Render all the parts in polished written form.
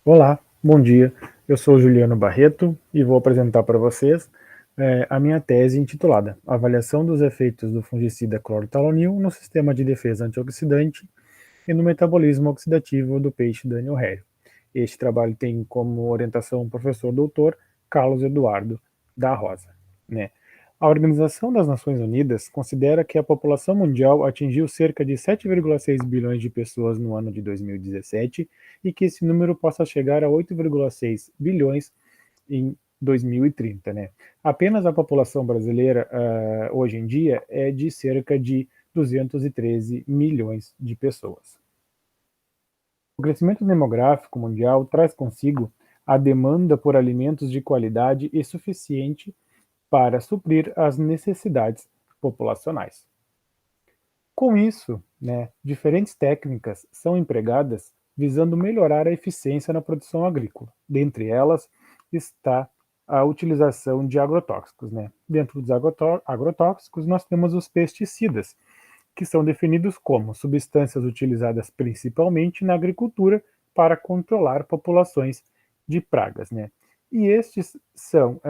Olá, bom dia. Eu sou Juliano Barreto e vou apresentar para vocês a minha tese intitulada Avaliação dos efeitos do fungicida clorothalonil no sistema de defesa antioxidante e no metabolismo oxidativo do peixe Daniel Hare. Este trabalho tem como orientação o professor doutor Carlos Eduardo da Rosa. Né? A Organização das Nações Unidas considera que a população mundial atingiu cerca de 7,6 bilhões de pessoas no ano de 2017 e que esse número possa chegar a 8,6 bilhões em 2030. Né? Apenas a população brasileira, hoje em dia, é de cerca de 213 milhões de pessoas. O crescimento demográfico mundial traz consigo a demanda por alimentos de qualidade e suficiente para suprir as necessidades populacionais. Com isso, diferentes técnicas são empregadas visando melhorar a eficiência na produção agrícola. Dentre elas está a utilização de agrotóxicos. Dentro dos agrotóxicos, nós temos os pesticidas, que são definidos como substâncias utilizadas principalmente na agricultura para controlar populações de pragas. E estes são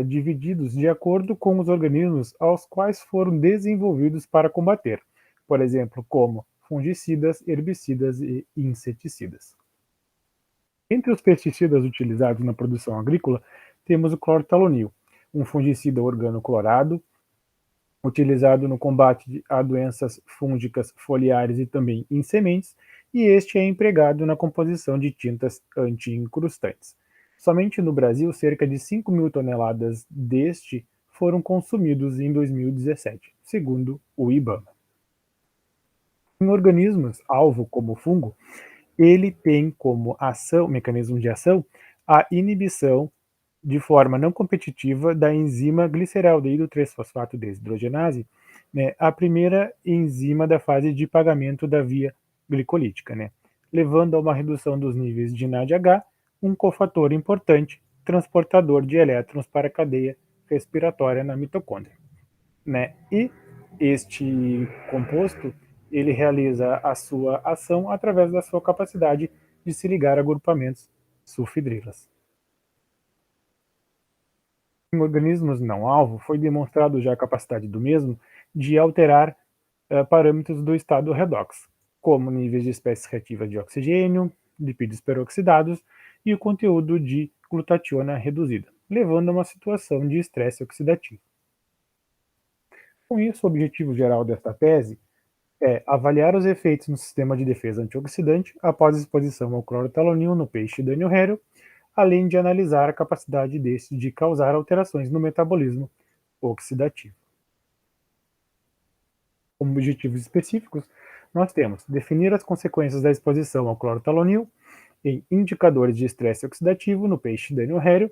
divididos de acordo com os organismos aos quais foram desenvolvidos para combater, por exemplo, como fungicidas, herbicidas e inseticidas. Entre os pesticidas utilizados na produção agrícola, temos o clorothalonil, um fungicida organoclorado, utilizado no combate a doenças fúngicas foliares e também em sementes, e este é empregado na composição de tintas anti-incrustantes. Somente no Brasil, cerca de 5 mil toneladas deste foram consumidos em 2017, segundo o IBAMA. Em organismos alvo como o fungo, ele tem como mecanismo de ação, a inibição de forma não competitiva da enzima gliceraldeído 3-fosfato desidrogenase, a primeira enzima da fase de pagamento da via glicolítica, levando a uma redução dos níveis de NADH, um cofator importante, transportador de elétrons para a cadeia respiratória na mitocôndria. E este composto, ele realiza a sua ação através da sua capacidade de se ligar a agrupamentos sulfidrilas. Em organismos não-alvo, foi demonstrado já a capacidade do mesmo de alterar parâmetros do estado redox, como níveis de espécies reativas de oxigênio, lipídios peroxidados e o conteúdo de glutationa reduzida, levando a uma situação de estresse oxidativo. Com isso, o objetivo geral desta tese é avaliar os efeitos no sistema de defesa antioxidante após a exposição ao clorothalonil no peixe Daniel Hare, além de analisar a capacidade deste de causar alterações no metabolismo oxidativo. Como objetivos específicos, nós temos definir as consequências da exposição ao clorothalonil em indicadores de estresse oxidativo no peixe Daniel Hare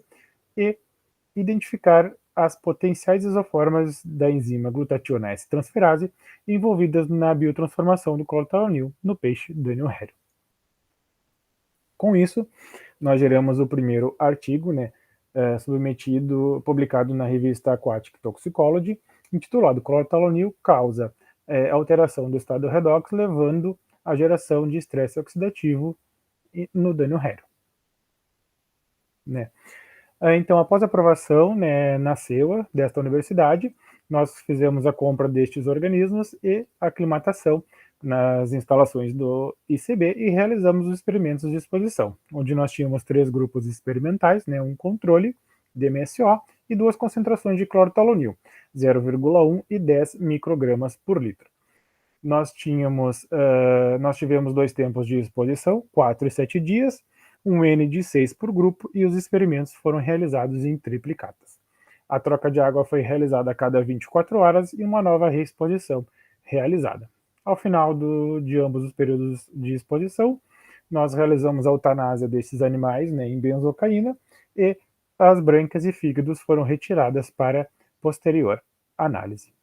e identificar as potenciais isoformas da enzima glutationase transferase envolvidas na biotransformação do clorothalonil no peixe Daniel Hare. Com isso, nós geramos o primeiro artigo, publicado na revista Aquatic Toxicology, intitulado Clorothalonil causa alteração do estado redox, levando à geração de estresse oxidativo no Daniel Hare. Então, após a aprovação na CEUA desta universidade, nós fizemos a compra destes organismos e a aclimatação nas instalações do ICB e realizamos os experimentos de exposição, onde nós tínhamos 3 grupos experimentais, um controle, DMSO, e 2 concentrações de clorothalonil, 0,1 e 10 microgramas por litro. Nós tivemos 2 tempos de exposição, 4 e 7 dias, um N de 6 por grupo, e os experimentos foram realizados em triplicatas. A troca de água foi realizada a cada 24 horas e uma nova reexposição realizada. Ao final de ambos os períodos de exposição, nós realizamos a eutanásia desses animais em benzocaína e as brânquias e fígados foram retiradas para posterior análise.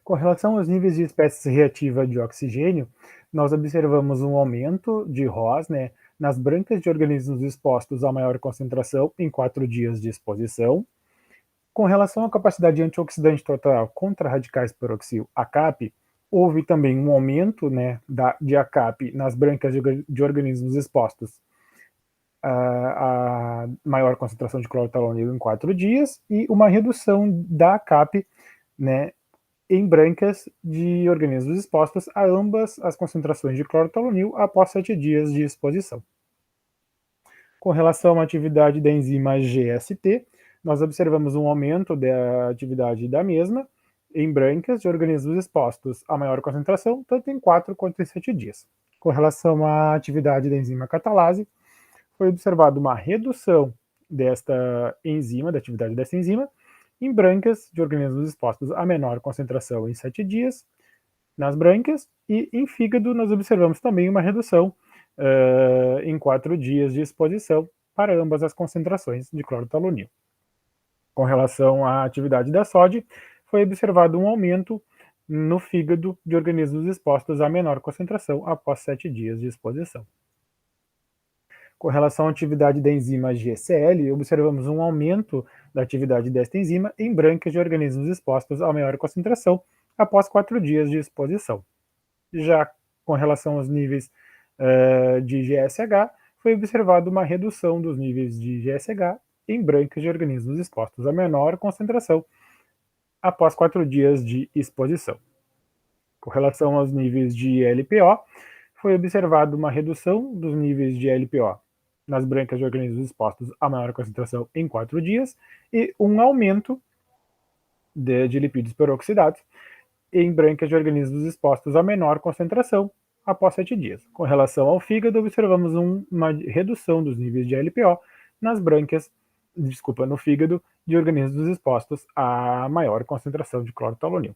Com relação aos níveis de espécies reativas de oxigênio, nós observamos um aumento de ROS nas brânquias de organismos expostos a maior concentração em 4 dias de exposição. Com relação à capacidade antioxidante total contra radicais peroxil, ACAP, Houve também um aumento, né, de ACAP nas brancas de organismos expostos a maior concentração de clorotalonil em 4 dias e uma redução da ACAP, né, em brancas de organismos expostos a ambas as concentrações de clorotalonil após 7 dias de exposição. Com relação à atividade da enzima GST, nós observamos um aumento da atividade da mesma em brancas de organismos expostos a maior concentração, tanto em 4 quanto em 7 dias. Com relação à atividade da enzima catalase, foi observada uma redução desta enzima, da atividade dessa enzima, em brancas de organismos expostos a menor concentração em 7 dias, nas brancas, e em fígado nós observamos também uma redução em 4 dias de exposição para ambas as concentrações de clorotalonil. Com relação à atividade da SOD, foi observado um aumento no fígado de organismos expostos a menor concentração após 7 dias de exposição. Com relação à atividade da enzima GCL, observamos um aumento da atividade desta enzima em brancas de organismos expostos a maior concentração após 4 dias de exposição. Já com relação aos níveis de GSH, foi observada uma redução dos níveis de GSH em brancas de organismos expostos a menor concentração após 4 dias de exposição. Com relação aos níveis de LPO, foi observada uma redução dos níveis de LPO nas brancas de organismos expostos a maior concentração em 4 dias e um aumento de lipídios peroxidados em brancas de organismos expostos a menor concentração após 7 dias. Com relação ao fígado, observamos uma redução dos níveis de LPO no fígado de organismos expostos a maior concentração de clorotalonil.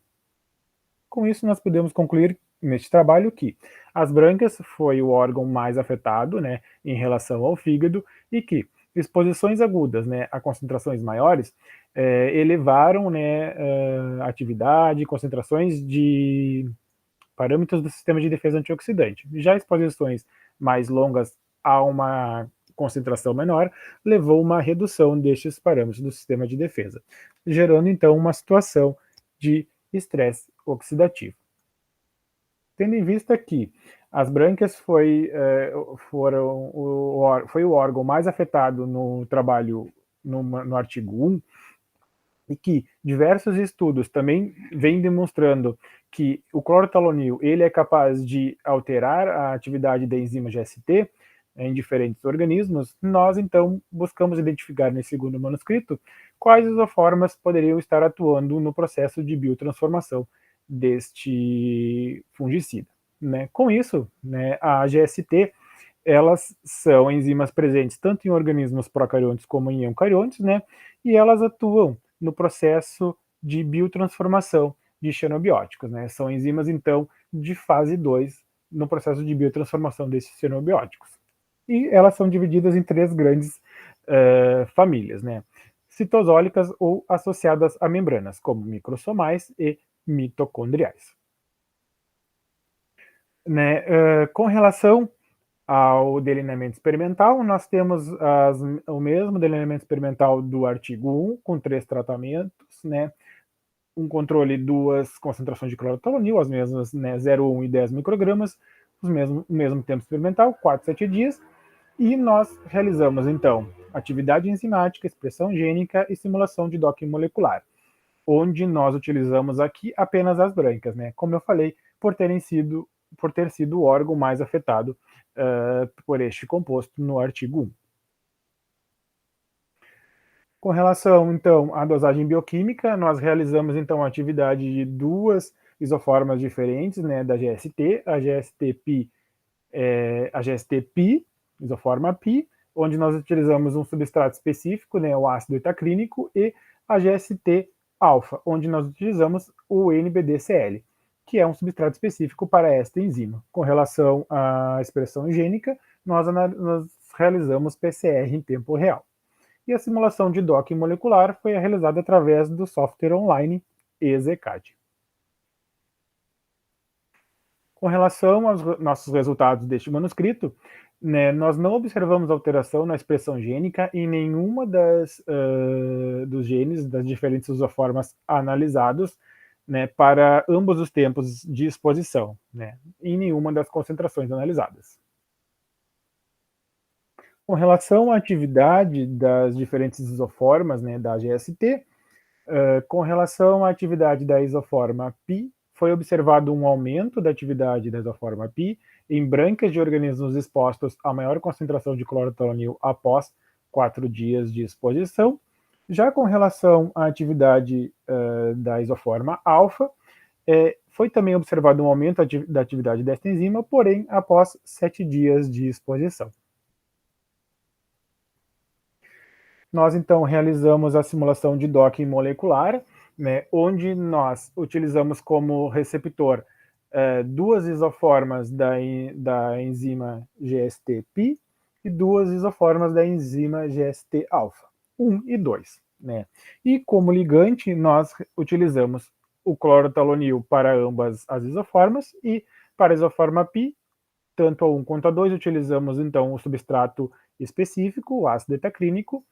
Com isso, nós podemos concluir neste trabalho que as brancas foi o órgão mais afetado, né, em relação ao fígado, e que exposições agudas, né, a concentrações maiores, elevaram, né, a atividade, concentrações de parâmetros do sistema de defesa antioxidante. Já exposições mais longas a uma concentração menor levou uma redução destes parâmetros do sistema de defesa, gerando então uma situação de estresse oxidativo. Tendo em vista que as brancas foi o órgão mais afetado no trabalho no artigo 1, e que diversos estudos também vêm demonstrando que o clorotalonil ele é capaz de alterar a atividade da enzima GST em diferentes organismos, nós então buscamos identificar nesse segundo manuscrito quais isoformas poderiam estar atuando no processo de biotransformação deste fungicida. Né? Com isso, né, a GST elas são enzimas presentes tanto em organismos procariontes como em eucariontes, né, e elas atuam no processo de biotransformação de xenobióticos. Né? São enzimas, então, de fase 2 no processo de biotransformação desses xenobióticos. E elas são divididas em 3 grandes famílias, né? Citosólicas ou associadas a membranas, como microsomais e mitocondriais. Né? Com relação ao delineamento experimental, nós temos o mesmo delineamento experimental do artigo 1, com 3 tratamentos, né? Um controle, 2 concentrações de clorotalonil, as mesmas, né, 0,1 e 10 microgramas, o mesmo tempo experimental, 4, 7 dias, e nós realizamos, então, atividade enzimática, expressão gênica e simulação de docking molecular, onde nós utilizamos aqui apenas as brancas, né? Como eu falei, por ter sido o órgão mais afetado por este composto no artigo 1. Com relação, então, à dosagem bioquímica, nós realizamos, então, a atividade de 2 isoformas diferentes, né, da GST, a GST-Pi, isoforma Pi, onde nós utilizamos um substrato específico, né, o ácido itaclínico, e a GST-alfa, onde nós utilizamos o NBDCl, que é um substrato específico para esta enzima. Com relação à expressão gênica, nós realizamos PCR em tempo real. E a simulação de docking molecular foi realizada através do software online EZCAD. Com relação aos nossos resultados deste manuscrito, né, nós não observamos alteração na expressão gênica em nenhuma dos genes das diferentes isoformas analisados né, para ambos os tempos de exposição, né, em nenhuma das concentrações analisadas. Com relação à atividade das diferentes isoformas, né, da GST, com relação à atividade da isoforma π, foi observado um aumento da atividade da isoforma π em brancas de organismos expostos a maior concentração de clorotalonil após 4 dias de exposição. Já com relação à atividade da isoforma alfa, foi também observado um aumento da atividade desta enzima, porém após 7 dias de exposição. Nós então realizamos a simulação de docking molecular, né, onde nós utilizamos como receptor duas isoformas da enzima GST-Pi e duas isoformas da enzima GST-alfa, 1 e 2. Né? E como ligante, nós utilizamos o clorotalonil para ambas as isoformas e para a isoforma Pi, tanto a 1 quanto a 2, utilizamos então o substrato específico, o ácido etacrínico,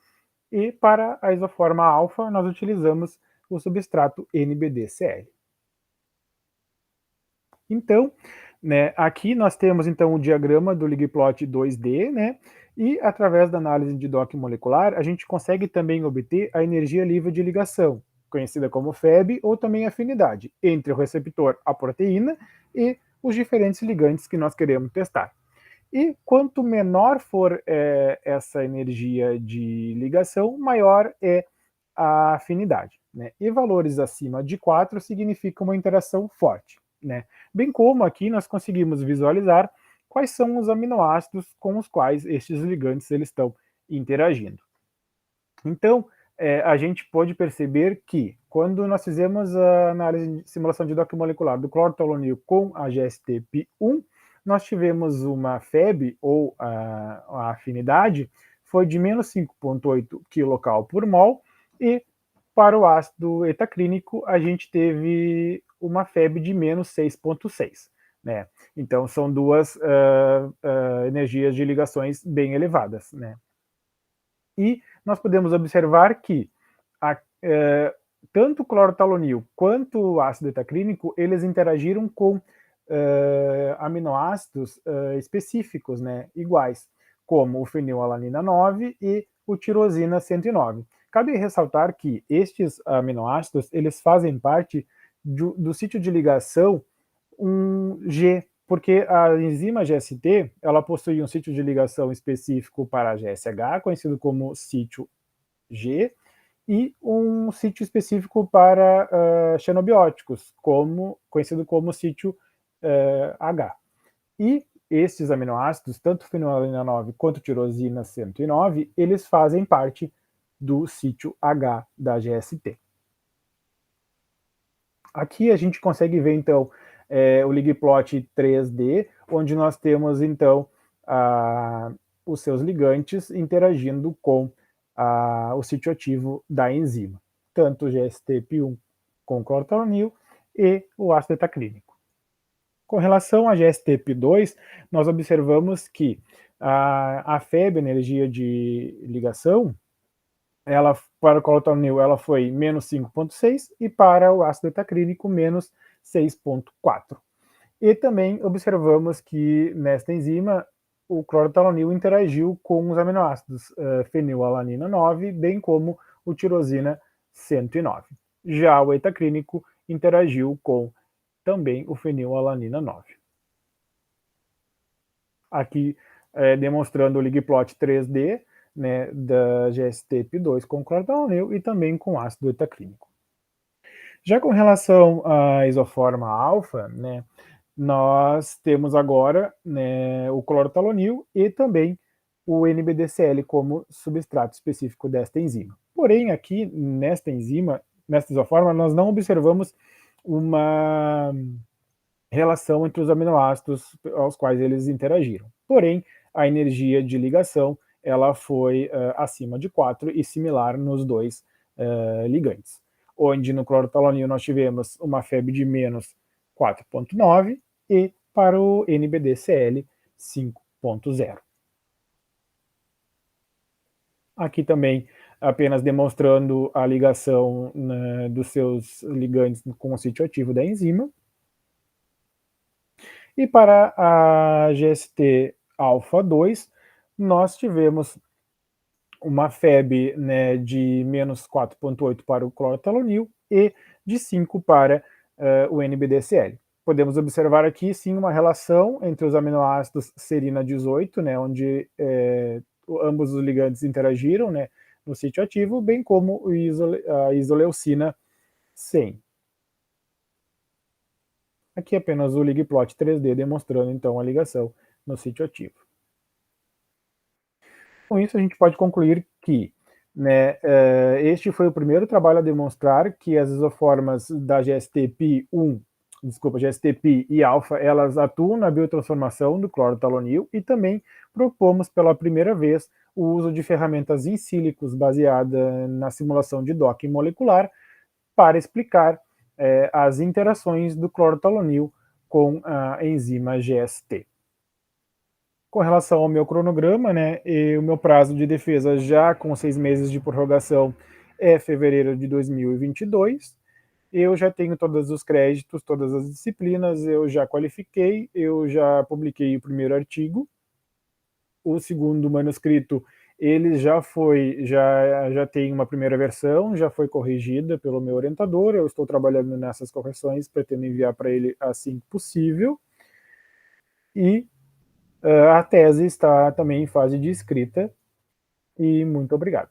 e para a isoforma alfa, nós utilizamos o substrato NBDCl. Então, né, aqui nós temos então o diagrama do ligplot 2D, né, e através da análise de docking molecular, a gente consegue também obter a energia livre de ligação, conhecida como FeB ou também afinidade, entre o receptor, a proteína, e os diferentes ligantes que nós queremos testar. E quanto menor for essa energia de ligação, maior é a afinidade. Né? E valores acima de 4 significam uma interação forte. Né? Bem como aqui nós conseguimos visualizar quais são os aminoácidos com os quais estes ligantes eles estão interagindo. Então, a gente pode perceber que quando nós fizemos a análise de simulação de docking molecular do clorotalonil com a GST-Pi1, nós tivemos uma FeB, ou a afinidade, foi de menos 5,8 kcal por mol, e para o ácido etacrínico a gente teve uma FeB de menos 6,6. Né? Então são duas energias de ligações bem elevadas. Né? E nós podemos observar que tanto o clorotalonil quanto o ácido etacrínico, eles interagiram com aminoácidos específicos, né, iguais, como o fenilalanina 9 e o tirosina 109. Cabe ressaltar que estes aminoácidos, eles fazem parte do sítio de ligação G, porque a enzima GST, ela possui um sítio de ligação específico para a GSH, conhecido como sítio G, e um sítio específico para xenobióticos, conhecido como sítio H. E esses aminoácidos, tanto fenilalanina 9 quanto tirosina 109, eles fazem parte do sítio H da GST. Aqui a gente consegue ver, então, o ligplot 3D, onde nós temos, então, os seus ligantes interagindo com o sítio ativo da enzima, tanto o GST-Pi1 com o clorotalonil e o ácido etacrínico. Com relação a GST-Pi2, nós observamos que a FeB, energia de ligação, ela, para o clorotalonil, ela foi menos 5,6 e para o ácido etacrínico, menos 6,4. E também observamos que nesta enzima o clorotalonil interagiu com os aminoácidos fenilalanina 9, bem como o tirosina 109. Já o etacrínico interagiu com também o fenilalanina 9. Aqui demonstrando o ligplot 3D, né, da GST-Pi2 com clorotalonil e também com ácido etacrínico. Já com relação à isoforma alfa, né, nós temos agora, né, o clorotalonil e também o NBDCl como substrato específico desta enzima. Porém, aqui nesta enzima, nesta isoforma, nós não observamos uma relação entre os aminoácidos aos quais eles interagiram. Porém, a energia de ligação ela foi acima de 4 e similar nos dois ligantes. Onde no clorotalonil nós tivemos uma FeB de menos 4,9 e para o NBDCl 5,0. Aqui também apenas demonstrando a ligação, né, dos seus ligandes com o sítio ativo da enzima. E para a GST alfa 2, nós tivemos uma FeB, né, de menos 4,8 para o clorotalonil e de 5 para o NBDCL. Podemos observar aqui, sim, uma relação entre os aminoácidos serina 18, né, onde ambos os ligandes interagiram, né, no sítio ativo, bem como a isoleucina 100. Aqui apenas o ligplot 3D demonstrando, então, a ligação no sítio ativo. Com isso, a gente pode concluir que, né, este foi o primeiro trabalho a demonstrar que as isoformas da GST-Pi1, desculpa, GST-Pi e alfa, elas atuam na biotransformação do clorotalonil, e também propomos pela primeira vez o uso de ferramentas in silico baseada na simulação de docking molecular para explicar as interações do clorotalonil com a enzima GST. Com relação ao meu cronograma, né, e o meu prazo de defesa já com 6 meses de prorrogação é fevereiro de 2022. Eu já tenho todos os créditos, todas as disciplinas, eu já qualifiquei, eu já publiquei o primeiro artigo. O segundo manuscrito, ele já tem uma primeira versão, já foi corrigida pelo meu orientador, eu estou trabalhando nessas correções, pretendo enviar para ele assim que possível. E a tese está também em fase de escrita, e muito obrigado.